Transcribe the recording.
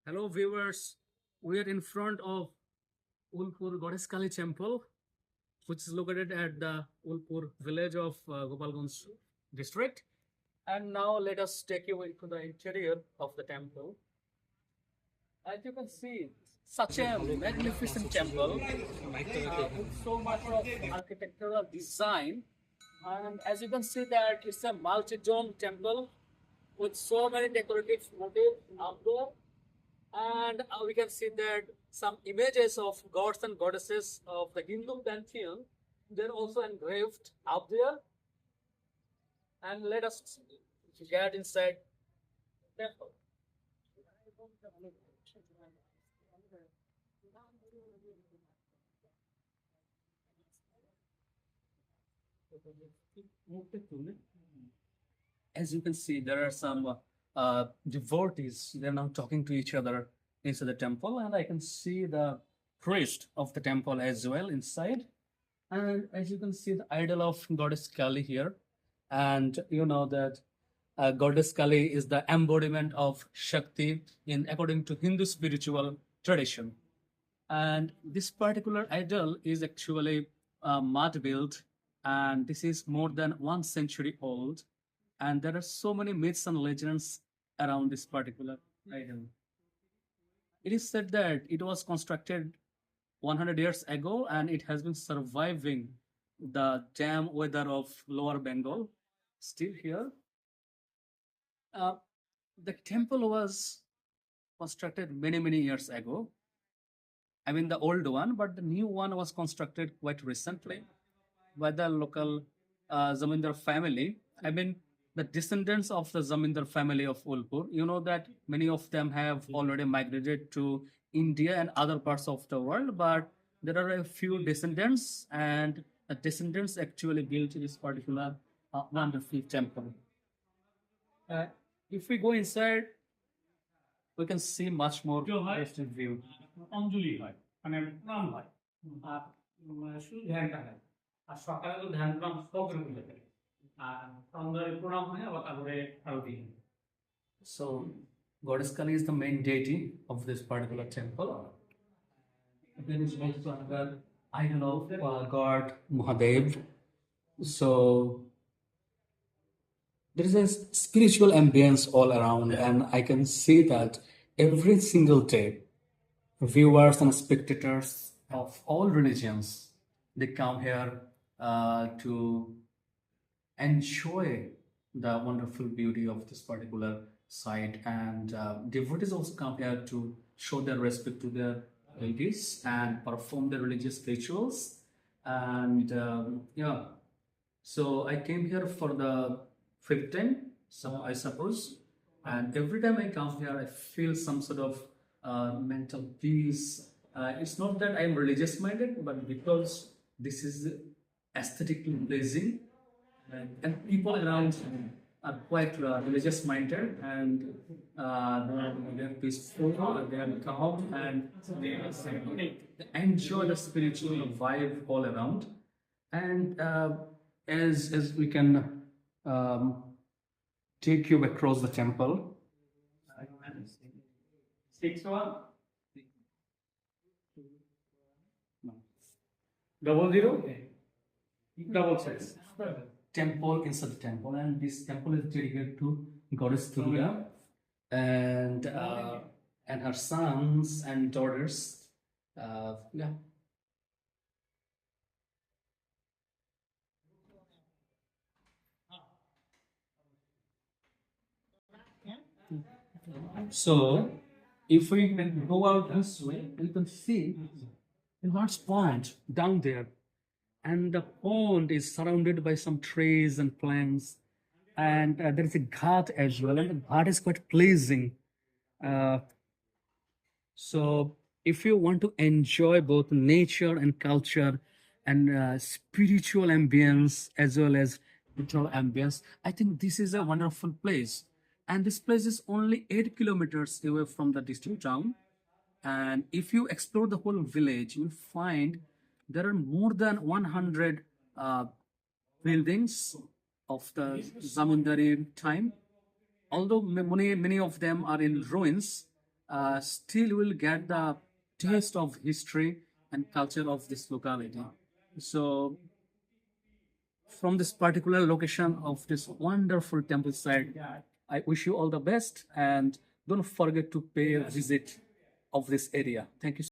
Hello viewers, we are in front of Ulpur Goddess Kali Temple, which is located at the Ulpur village of Gopalganj District. And now let us take you into the interior of the temple. As you can see, such a magnificent temple with so much of architectural design. And as you can see that it's a multi-dome temple with so many decorative motifs up there. And we can see that some images of gods and goddesses of the Hindu pantheon, they're also engraved up there. And let us get inside the temple. As you can see, there are some devotees. They're now talking to each other inside the temple, and I can see the priest of the temple as well inside. And as you can see, the idol of Goddess Kali here, and you know that Goddess Kali is the embodiment of Shakti in according to Hindu spiritual tradition. And this particular idol is actually mud built, and this is more than 1 century old. And there are so many myths and legends around this particular idol. It is said that it was constructed 100 years ago and it has been surviving the damp weather of lower Bengal still here. Uh, the temple was constructed many years ago. I mean, the old one, but the new one was constructed quite recently by the local Zamindar family. I mean, the descendants of the Zamindar family of Ulpur. You know that many of them have already migrated to India and other parts of the world, but there are a few descendants, and the descendants actually built this particular wonderful temple. Uh, if we go inside, we can see much more distant view. অঞ্জলি হয় মানে প্রণাম হয় আর শুধু ধ্যানটা হয় আর সকালে তো ধ্যান প্রণাম সব রকম থাকে আর সন্ধ্যায় প্রণাম হয় আবার তারপরে আরতি হয় so Goddess Kali is the main deity of this particular temple. There is also another idol of God Mahadev. So there is a spiritual ambience all around, and I can see that every single day, viewers and spectators of all religions, they come here to enjoy the wonderful beauty of this particular site, and devotees also come here to show their respect to their deities and perform their religious rituals. And yeah, so I came here for the fifth time, so I suppose, and every time I come here, I feel some sort of mental peace. It's not that I am religious minded, but because this is aesthetically pleasing, and people around are quite religious minded, and they are peaceful, they are calm, and they enjoy the spiritual vibe all around. And as we can um, take you across the temple. 61 00 temple inside the temple, and this temple is dedicated to Goddess Durga and her sons and daughters. Yeah. So, if we can go out this way, you can see a large pond down there, and the pond is surrounded by some trees and plants, and there is a ghat as well, and the ghat is quite pleasing. Uh, so, if you want to enjoy both nature and culture and spiritual ambience as well as natural ambience, I think this is a wonderful place. And this place is only 8 kilometers away from the district town. And if you explore the whole village, you'll find there are more than 100 buildings of the Zamindari time. Although many of them are in ruins, still will get the taste of history and culture of this locality. So, from this particular location of this wonderful temple site, I wish you all the best and don't forget to pay a visit of this area. Thank you.